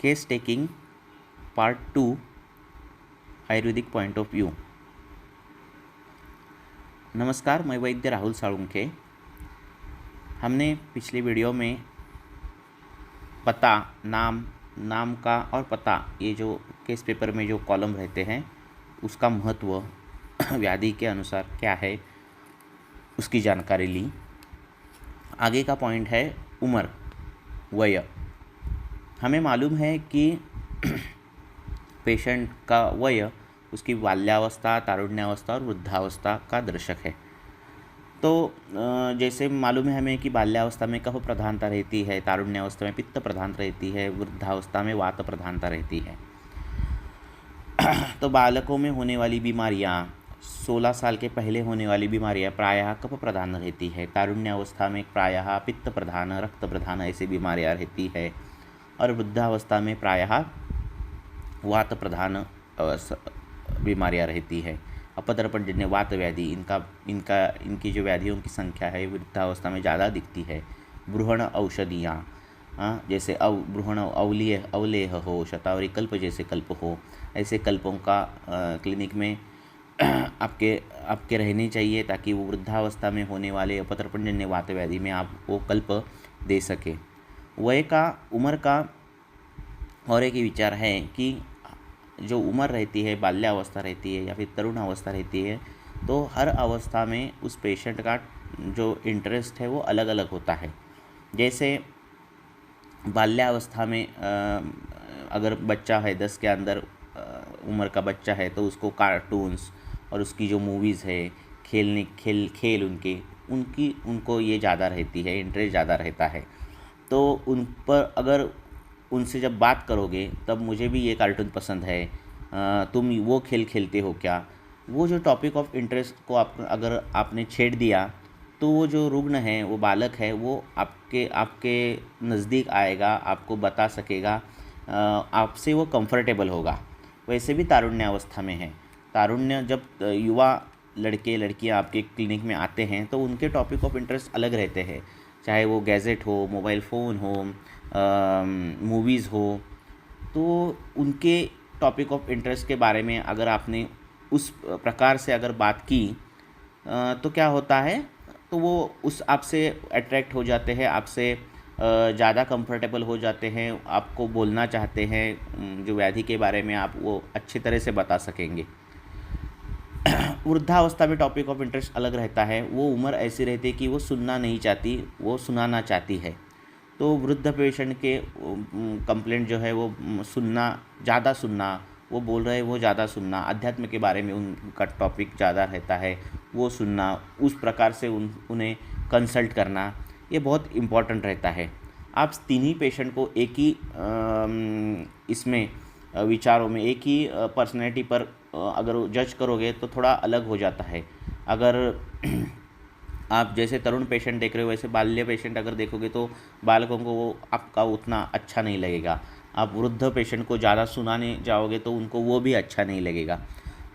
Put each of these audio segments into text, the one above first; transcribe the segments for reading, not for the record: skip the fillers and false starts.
Case taking part 2 Ayurvedic point of view. नमस्कार, मैं वैद्य राहुल साळुंखे। हमने पिछले वीडियो में पता, नाम का और पता, ये जो केस पेपर में जो कॉलम रहते हैं उसका महत्व व्याधि के अनुसार क्या है उसकी जानकारी ली। आगे का पॉइंट है उम्र, वय। हमें मालूम है कि पेशेंट का वय उसकी बाल्यावस्था, तारुण्यावस्था और वृद्धावस्था का दर्शक है। तो जैसे मालूम है हमें कि बाल्यावस्था में कफ प्रधानता रहती है, तारुण्यावस्था में पित्त प्रधानता रहती है, वृद्धावस्था में वात प्रधानता रहती है। तो बालकों में होने वाली बीमारियां, 16 साल के पहले होने वाली बीमारियां प्रायः कफ प्रधान रहती है। तारुण्यावस्था में प्रायः पित्त प्रधान, रक्त प्रधान ऐसी बीमारियां रहती है और वृद्धावस्था में प्रायः वात प्रधान बीमारियां रहती है। अपदर्पणजन्य वात व्याधि, इनकी जो व्याधियों की संख्या है वृद्धावस्था में ज़्यादा दिखती है। ब्रूहण औषधियाँ, जैसे ब्रूहण अवलेह हो, शतावरी कल्प जैसे कल्प हो, ऐसे कल्पों का क्लिनिक में आपके रहने चाहिए ताकि वो वृद्धावस्था में होने वाले अपदर्पणजन्य वात व्याधि में आप वो कल्प दे सके। वय का, उम्र का और एक विचार है कि जो उम्र रहती है, बाल्यावस्था रहती है या फिर तरुण अवस्था रहती है, तो हर अवस्था में उस पेशेंट का जो इंटरेस्ट है वो अलग अलग होता है। जैसे बाल्यावस्था में अगर बच्चा है 10 के अंदर उम्र का बच्चा है तो उसको कार्टून्स और उसकी जो मूवीज़ है, खेल उनको ये ज़्यादा रहती है, इंटरेस्ट ज़्यादा रहता है। तो उन पर अगर उनसे जब बात करोगे तब मुझे भी ये कार्टून पसंद है, तुम वो खेल खेलते हो क्या, वो जो टॉपिक ऑफ इंटरेस्ट को अगर आपने छेड़ दिया तो वो जो रुग्ण है, वो बालक है, वो आपके नज़दीक आएगा, आपको बता सकेगा, आपसे वो कंफर्टेबल होगा। वैसे भी तारुण्यावस्था में है। तारुण्य जब युवा लड़के लड़कियां आपके क्लिनिक में आते हैं तो उनके टॉपिक ऑफ इंटरेस्ट अलग रहते हैं, चाहे वो गैजेट हो, मोबाइल फ़ोन हो, मूवीज़ हो। तो उनके टॉपिक ऑफ इंटरेस्ट के बारे में अगर आपने उस प्रकार से अगर बात की तो क्या होता है, तो वो उस आपसे अट्रैक्ट हो जाते हैं, आपसे ज़्यादा कंफर्टेबल हो जाते हैं, आपको बोलना चाहते हैं जो व्याधि के बारे में, आप वो अच्छी तरह से बता सकेंगे। वृद्धावस्था में टॉपिक ऑफ इंटरेस्ट अलग रहता है। वो उम्र ऐसी रहती है कि वो सुनना नहीं चाहती, वो सुनाना चाहती है। तो वृद्ध पेशेंट के कंप्लेंट जो है वो ज़्यादा सुनना, वो बोल रहे हैं वो ज़्यादा सुनना, अध्यात्म के बारे में उनका टॉपिक ज़्यादा रहता है, वो सुनना, उस प्रकार से उन्हें कंसल्ट करना, ये बहुत इम्पॉर्टेंट रहता है। आप तीनों पेशेंट को एक ही इसमें विचारों में, एक ही पर्सनैलिटी पर अगर जज करोगे तो थोड़ा अलग हो जाता है। अगर आप जैसे तरुण पेशेंट देख रहे हो वैसे बाल्य पेशेंट अगर देखोगे तो बालकों को वो आपका उतना अच्छा नहीं लगेगा। आप वृद्ध पेशेंट को ज़्यादा सुनाने जाओगे तो उनको वो भी अच्छा नहीं लगेगा।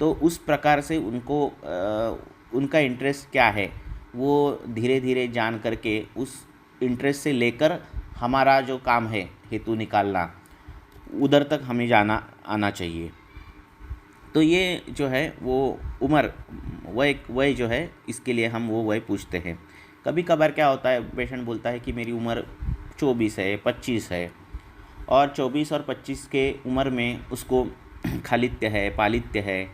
तो उस प्रकार से उनका इंटरेस्ट क्या है वो धीरे धीरे जान करके उस इंटरेस्ट से लेकर हमारा जो काम है हेतु निकालना, उधर तक हमें आना चाहिए। तो ये जो है वो उम्र, वय जो है, इसके लिए हम वो वय पूछते हैं। कभी कभार क्या होता है, पेशेंट बोलता है कि मेरी उम्र 24 है, 25 है, और 24 और 25 के उम्र में उसको खालित्य है, पालित्य है।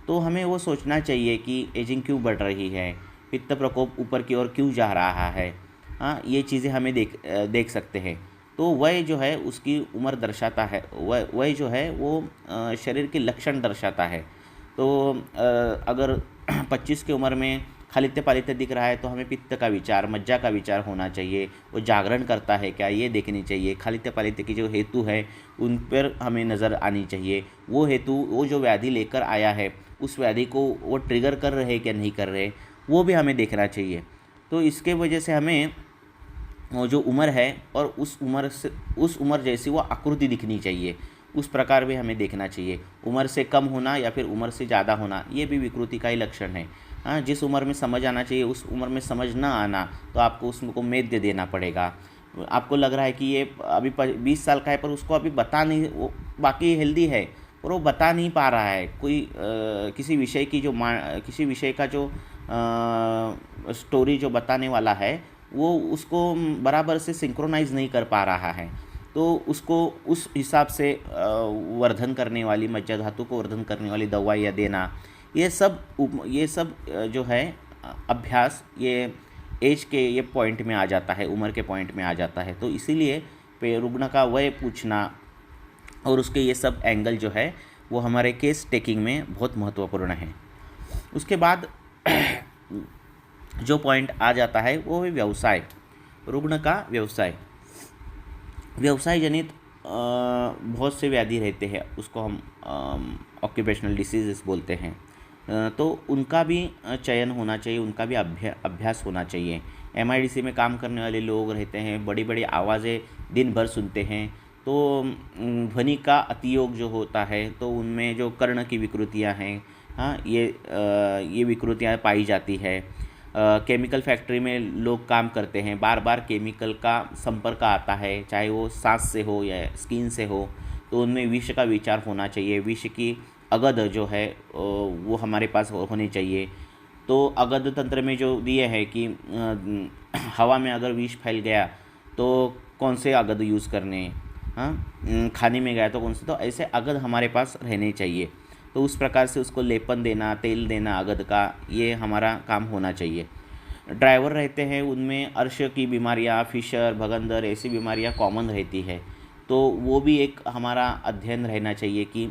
तो हमें वो सोचना चाहिए कि एजिंग क्यों बढ़ रही है, पित्त प्रकोप ऊपर की ओर क्यों जा रहा है। ये चीज़ें हमें देख सकते हैं। तो वय जो है उसकी उम्र दर्शाता है, वय जो है वो शरीर के लक्षण दर्शाता है। तो अगर 25 की उम्र में खालित्य पालित्य दिख रहा है तो हमें पित्त का विचार, मज्जा का विचार होना चाहिए। वो जागरण करता है क्या, ये देखनी चाहिए। खालित्य पालित्य की जो हेतु है उन पर हमें नज़र आनी चाहिए। वो हेतु, वो जो व्याधि लेकर आया है उस व्याधि को वो ट्रिगर कर रहे क्या नहीं कर रहे, वो भी हमें देखना चाहिए। तो इसके वजह से हमें वो जो उम्र है और उस उम्र जैसी वो आकृति दिखनी चाहिए, उस प्रकार भी हमें देखना चाहिए। उम्र से कम होना या फिर उम्र से ज़्यादा होना, ये भी विकृति का ही लक्षण है। जिस उम्र में समझ आना चाहिए उस उम्र में समझ ना आना, तो आपको उसको मेद्य देना पड़ेगा। आपको लग रहा है कि ये अभी 20 साल का है पर उसको अभी बता नहीं, वो बाकी हेल्दी है और वो बता नहीं पा रहा है कोई किसी विषय की जो किसी विषय का जो स्टोरी जो बताने वाला है वो उसको बराबर से सिंक्रोनाइज नहीं कर पा रहा है। तो उसको उस हिसाब से वर्धन करने वाली, मज्जा धातु को वर्धन करने वाली दवाइयाँ देना, ये सब जो है अभ्यास ये एज के ये पॉइंट में आ जाता है, उम्र के पॉइंट में आ जाता है। तो इसीलिए रुग्ण का वय पूछना और उसके ये सब एंगल जो है वो हमारे केस टेकिंग में बहुत महत्वपूर्ण है। उसके बाद जो पॉइंट आ जाता है वो है व्यवसाय, रुग्ण का व्यवसाय। व्यवसाय जनित बहुत से व्याधि रहते हैं, उसको हम ऑक्यूपेशनल डिसीजेस बोलते हैं। तो उनका भी चयन होना चाहिए, उनका भी अभ्यास होना चाहिए। एमआईडीसी में काम करने वाले लोग रहते हैं, बड़ी बड़ी आवाज़ें दिन भर सुनते हैं, तो ध्वनि का अतियोग जो होता है तो उनमें जो कर्ण की विकृतियां हैं, हाँ, ये विकृतियां पाई जाती है। केमिकल फैक्ट्री में लोग काम करते हैं, बार बार केमिकल का संपर्क आता है, चाहे वो सांस से हो या स्किन से हो, तो उनमें विष का विचार होना चाहिए। विष की अगध जो है वो हमारे पास होनी चाहिए। तो अगध तंत्र में जो दिए है कि हवा में अगर विष फैल गया तो कौन से अगध यूज़ करने, हाँ, खाने में गया तो कौन से, तो ऐसे अगध हमारे पास रहने चाहिए। तो उस प्रकार से उसको लेपन देना, तेल देना अगध का, ये हमारा काम होना चाहिए। ड्राइवर रहते हैं, उनमें अर्श की बीमारियाँ, फिशर, भगंदर ऐसी बीमारियाँ कॉमन रहती है, तो वो भी एक हमारा अध्ययन रहना चाहिए कि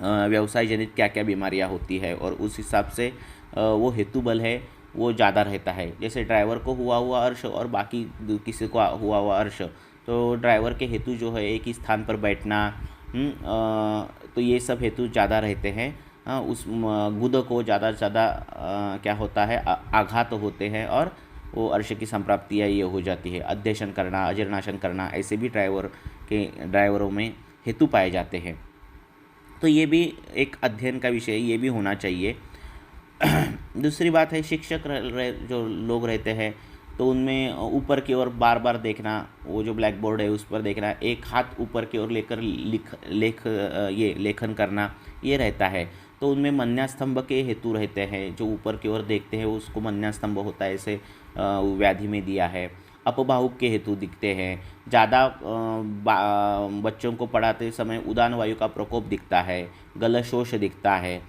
व्यवसाय जनित क्या क्या बीमारियाँ होती है और उस हिसाब से वो हेतु बल है वो ज़्यादा रहता है। जैसे ड्राइवर को हुआ अर्श और बाकी किसी को हुआ अर्श, तो ड्राइवर के हेतु जो है एक ही स्थान पर बैठना, तो ये सब हेतु ज़्यादा रहते हैं। उस गुद को ज़्यादा से ज़्यादा क्या होता है, आघात होते हैं और वो अर्श की संप्राप्तियाँ ये हो जाती है। अध्यशन करना, अजीर्णाशन करना, ऐसे भी ड्राइवरों में हेतु पाए जाते हैं। तो ये भी एक अध्ययन का विषय, ये भी होना चाहिए। दूसरी बात है शिक्षक जो लोग रहते हैं तो उनमें ऊपर की ओर बार बार देखना, वो जो ब्लैक बोर्ड है उस पर देखना, एक हाथ ऊपर की ओर लेकर ये लेखन करना, ये रहता है। तो उनमें मन्यास्तंभ के हेतु रहते हैं, जो ऊपर की ओर देखते हैं उसको मन्यास्तंभ होता है, ऐसे व्याधि में दिया है। अपबाहुक के हेतु दिखते हैं, ज़्यादा बच्चों को पढ़ाते समय उदान वायु का प्रकोप दिखता है, गलशोष दिखता है,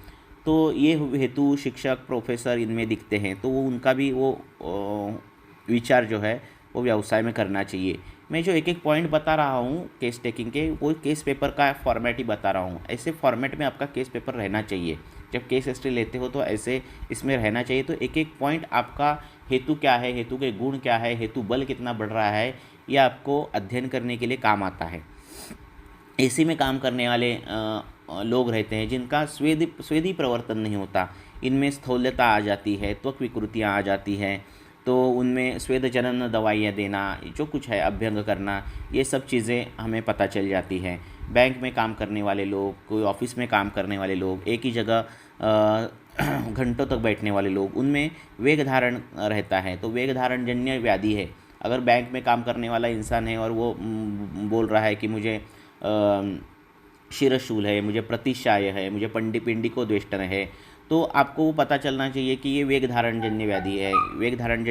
तो ये हेतु शिक्षक प्रोफेसर इनमें दिखते हैं। तो वो उनका भी वो विचार जो है वो व्यवसाय में करना चाहिए। मैं जो एक एक पॉइंट बता रहा हूँ केस टेकिंग के, वो केस पेपर का फॉर्मेट ही बता रहा हूँ। ऐसे फॉर्मेट में आपका केस पेपर रहना चाहिए। जब केस हिस्ट्री लेते हो तो ऐसे इसमें रहना चाहिए। तो एक एक पॉइंट आपका हेतु क्या है, हेतु के गुण क्या है, हेतु बल कितना बढ़ रहा है, ये आपको अध्ययन करने के लिए काम आता है। एसी में काम करने वाले लोग रहते हैं जिनका स्वेदी प्रवर्तन नहीं होता, इनमें स्थौल्यता आ जाती है, त्वक विकृतियाँ आ जाती हैं, तो उनमें स्वेद जनन दवाइयाँ देना, जो कुछ है अभ्यंग करना, ये सब चीज़ें हमें पता चल जाती हैं। बैंक में काम करने वाले लोग, कोई ऑफिस में काम करने वाले लोग, एक ही जगह घंटों तक बैठने वाले लोग, उनमें वेग धारण रहता है। तो वेग धारण जन्य व्याधि है। अगर बैंक में काम करने वाला इंसान है और वो बोल रहा है कि मुझे शिरशूल है, मुझे प्रतिशाय है, मुझे पिंडिको द्वेष्टन है, तो आपको वो पता चलना चाहिए कि ये वेग धारण जन्य व्याधि है, वेग धारण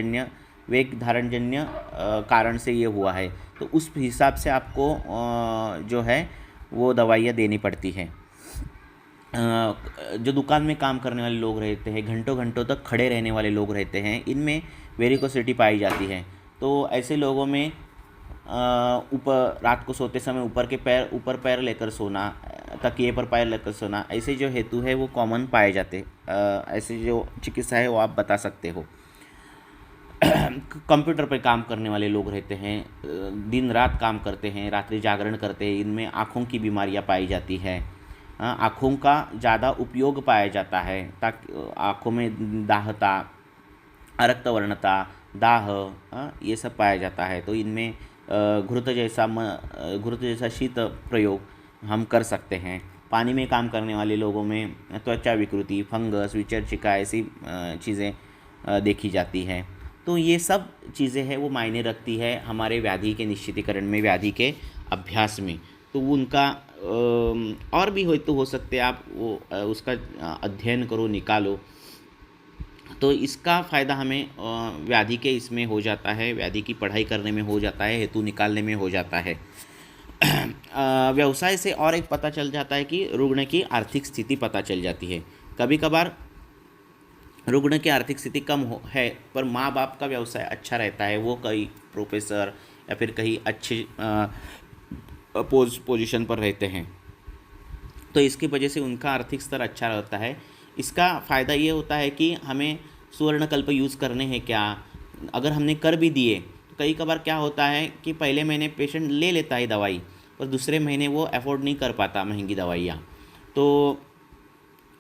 जन्य कारण से ये हुआ है। तो उस हिसाब से आपको जो है वो दवाइयाँ देनी पड़ती हैं। जो दुकान में काम करने वाले लोग रहते हैं, घंटों घंटों तक खड़े रहने वाले लोग रहते हैं, इनमें वेरिकोसिटी पाई जाती है। तो ऐसे लोगों में ऊपर रात को सोते समय ऊपर पैर लेकर सोना, तकिए पर पैर लेकर सोना, ऐसे जो हेतु है वो कॉमन पाए जाते। ऐसे जो चिकित्सा है वो आप बता सकते हो। कंप्यूटर पर काम करने वाले लोग रहते हैं, दिन रात काम करते हैं, रात्रि जागरण करते हैं, इनमें आँखों की बीमारियां पाई जाती है। आँखों का ज़्यादा उपयोग पाया जाता है, ताकि आँखों में दाहता, अरक्तवर्णता, दाह, ये सब पाया जाता है। तो इनमें घृत जैसा शीत प्रयोग हम कर सकते हैं। पानी में काम करने वाले लोगों में त्वचा विकृति, फंगस, विचर्चिका, ऐसी चीज़ें देखी जाती हैं। तो ये सब चीज़ें हैं वो मायने रखती है हमारे व्याधि के निश्चितीकरण में, व्याधि के अभ्यास में। तो वो उनका और भी हो सकते हैं, आप वो उसका अध्ययन करो, निकालो, तो इसका फ़ायदा हमें व्याधि के इसमें हो जाता है, व्याधि की पढ़ाई करने में हो जाता है, हेतु निकालने में हो जाता है। व्यवसाय से और एक पता चल जाता है कि रुग्ण की आर्थिक स्थिति पता चल जाती है। कभी कभार रुग्ण की आर्थिक स्थिति कम है पर माँ बाप का व्यवसाय अच्छा रहता है, वो कई प्रोफेसर या फिर कहीं अच्छे पोजीशन पर रहते हैं, तो इसकी वजह से उनका आर्थिक स्तर अच्छा रहता है। इसका फ़ायदा ये होता है कि हमें सुवर्णकल्प यूज़ करने हैं क्या, अगर हमने कर भी दिए तो कई कबार क्या होता है कि पहले महीने पेशेंट ले लेता है दवाई और दूसरे महीने वो अफोर्ड नहीं कर पाता महंगी दवाइयाँ, तो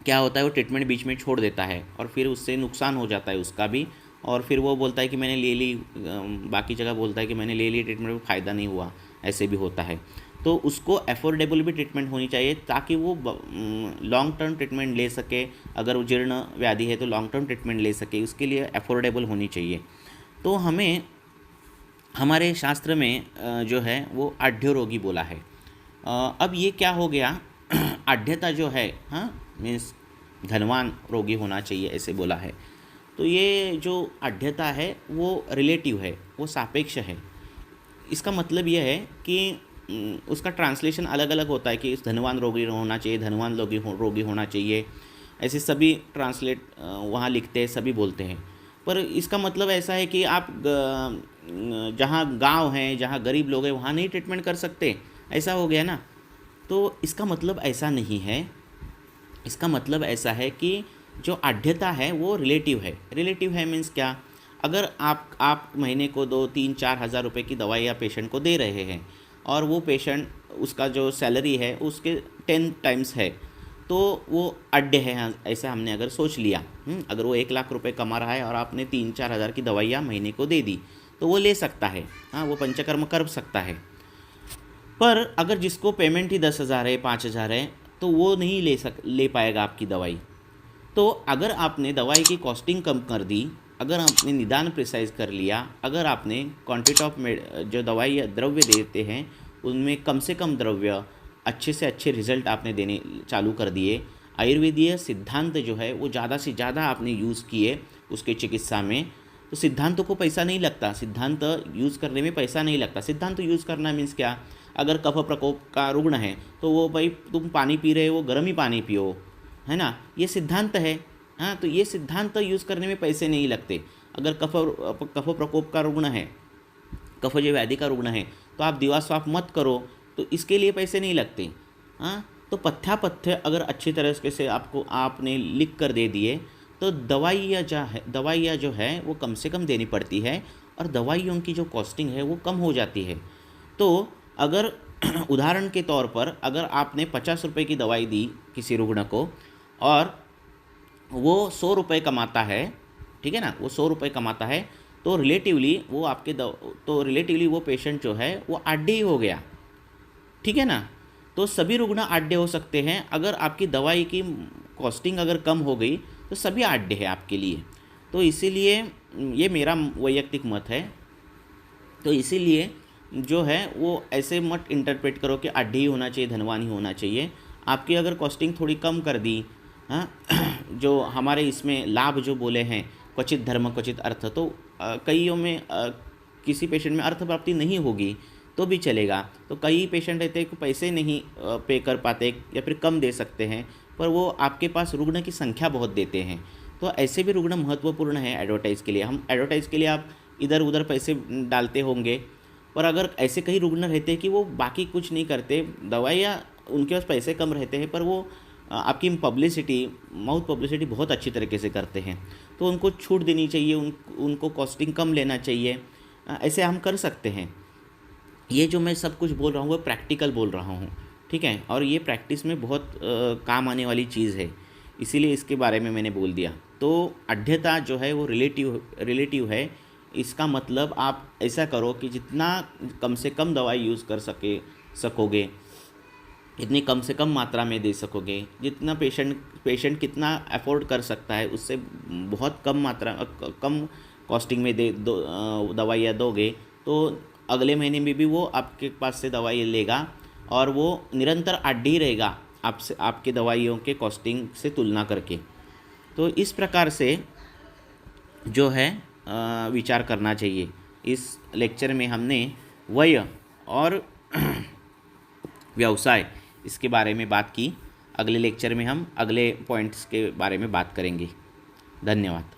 क्या होता है वो ट्रीटमेंट बीच में छोड़ देता है और फिर उससे नुकसान हो जाता है उसका भी, और फिर वो बोलता है कि मैंने ले ली, बाकी जगह बोलता है कि मैंने ले ली ट्रीटमेंट में फ़ायदा नहीं हुआ, ऐसे भी होता है। तो उसको अफोर्डेबल भी ट्रीटमेंट होनी चाहिए ताकि वो लॉन्ग टर्म ट्रीटमेंट ले सके, अगर वो जीर्ण व्याधि है तो लॉन्ग टर्म ट्रीटमेंट ले सके, उसके लिए अफोर्डेबल होनी चाहिए। तो हमें हमारे शास्त्र में जो है वो आढ़्य रोगी बोला है। अब ये क्या हो गया, आढ़्यता जो है, हाँ मीन्स धनवान रोगी होना चाहिए ऐसे बोला है। तो ये जो आढ़्यता है वो रिलेटिव है, वो सापेक्ष है। इसका मतलब यह है कि उसका ट्रांसलेशन अलग अलग होता है कि धनवान रोगी होना चाहिए, धनवान रोगी होना चाहिए, ऐसे सभी ट्रांसलेट वहाँ लिखते हैं, सभी बोलते हैं। पर इसका मतलब ऐसा है कि आप जहाँ गांव हैं, जहाँ गरीब लोग हैं, वहाँ नहीं ट्रीटमेंट कर सकते, ऐसा हो गया ना। तो इसका मतलब ऐसा नहीं है, इसका मतलब ऐसा है कि जो आढ़्यता है वो रिलेटिव है। रिलेटिव है मीन्स क्या, अगर आप महीने को 2-3-4 हज़ार रुपये की दवाइयाँ पेशेंट को दे रहे हैं और वो पेशेंट उसका जो सैलरी है उसके 10 टाइम्स है, तो वो आढ़्य है, ऐसा हमने अगर सोच लिया। अगर वो 1 लाख रुपए कमा रहा है और आपने 3-4 हज़ार की दवाइयाँ महीने को दे दी तो वो ले सकता है, हाँ वो पंचकर्म कर सकता है। पर अगर जिसको पेमेंट ही 10,000 है, 5,000 है, तो वो नहीं ले पाएगा आपकी दवाई। तो अगर आपने दवाई की कॉस्टिंग कम कर दी, अगर आपने निदान प्रिसाइज कर लिया, अगर आपने क्वांटिटी ऑफ जो दवाई द्रव्य देते हैं उनमें कम से कम द्रव्य, अच्छे से अच्छे रिजल्ट आपने देने चालू कर दिए, आयुर्वेदीय सिद्धांत जो है वो ज़्यादा से ज़्यादा आपने यूज़ किए उसके चिकित्सा में, तो सिद्धांतों को पैसा नहीं लगता, सिद्धांत यूज़ करने में पैसा नहीं लगता। सिद्धांत यूज़ करना मीन्स क्या, अगर कफ प्रकोप का रुग्ण है तो वो भाई तुम पानी पी रहे हो, गर्म ही पानी पियो, है ना, ये सिद्धांत है। हाँ, तो ये सिद्धांत यूज़ करने में पैसे नहीं लगते। अगर कफ प्रकोप का रुग्ण है, कफज व्याधि का रुग्ण है, तो आप दिवास्वाप मत करो, तो इसके लिए पैसे नहीं लगते। हाँ, तो पथ्यापथ्य अगर अच्छी तरह से आपने लिख कर दे दिए तो दवाइयाँ जो है वो कम से कम देनी पड़ती है और दवाइयों की जो कॉस्टिंग है वो कम हो जाती है। तो अगर उदाहरण के तौर पर अगर आपने 50 रुपये की दवाई दी किसी रुग्ण को और वो 100 रुपये कमाता है, ठीक है ना, वो 100 रुपये कमाता है, तो रिलेटिवली वो पेशेंट जो है वो आढ़्य ही हो गया, ठीक है ना। तो सभी रुग्ण आढ़्य हो सकते हैं। अगर आपकी दवाई की कॉस्टिंग अगर कम हो गई तो सभी आढ़्य है आपके लिए। तो इसीलिए ये मेरा वैयक्तिक मत है। तो इसीलिए जो है वो ऐसे मत इंटरप्रेट करो कि आढ़्य ही होना चाहिए, धनवान ही होना चाहिए। आपकी अगर कॉस्टिंग थोड़ी कम कर दी, हाँ, जो हमारे इसमें लाभ जो बोले हैं, क्वचित धर्म क्वचित अर्थ, तो कईयों में किसी पेशेंट में अर्थ प्राप्ति नहीं होगी तो भी चलेगा। तो कई पेशेंट रहते हैं कि पैसे नहीं पे कर पाते या फिर कम दे सकते हैं, पर वो आपके पास रुग्ण की संख्या बहुत देते हैं, तो ऐसे भी रुग्ण महत्वपूर्ण है एडवर्टाइज़ के लिए। हम एडवर्टाइज़ के लिए आप इधर उधर पैसे डालते होंगे, पर अगर ऐसे कई रुग्ण रहते हैं कि वो बाकी कुछ नहीं करते, दवाइयाँ उनके पास पैसे कम रहते हैं, पर वो आपकी माउथ पब्लिसिटी बहुत अच्छी तरीके से करते हैं, तो उनको छूट देनी चाहिए, उनको कॉस्टिंग कम लेना चाहिए। ऐसे हम कर सकते हैं। ये जो मैं सब कुछ बोल रहा हूँ वो प्रैक्टिकल बोल रहा हूँ, ठीक है, और ये प्रैक्टिस में बहुत काम आने वाली चीज़ है, इसीलिए इसके बारे में मैंने बोल दिया। तो आढ़्यता जो है वो रिलेटिव है। इसका मतलब आप ऐसा करो कि जितना कम से कम दवाई यूज़ कर सकोगे, इतनी कम से कम मात्रा में दे सकोगे, जितना पेशेंट कितना अफोर्ड कर सकता है उससे बहुत कम कॉस्टिंग में दवाइयाँ दोगे तो अगले महीने में भी वो आपके पास से दवाई लेगा और वो निरंतर आढ़ी रहेगा आपसे, आपके दवाइयों के कॉस्टिंग से तुलना करके। तो इस प्रकार से जो है विचार करना चाहिए। इस लेक्चर में हमने व्यय और व्यवसाय इसके बारे में बात की। अगले लेक्चर में हम अगले पॉइंट्स के बारे में बात करेंगे। धन्यवाद।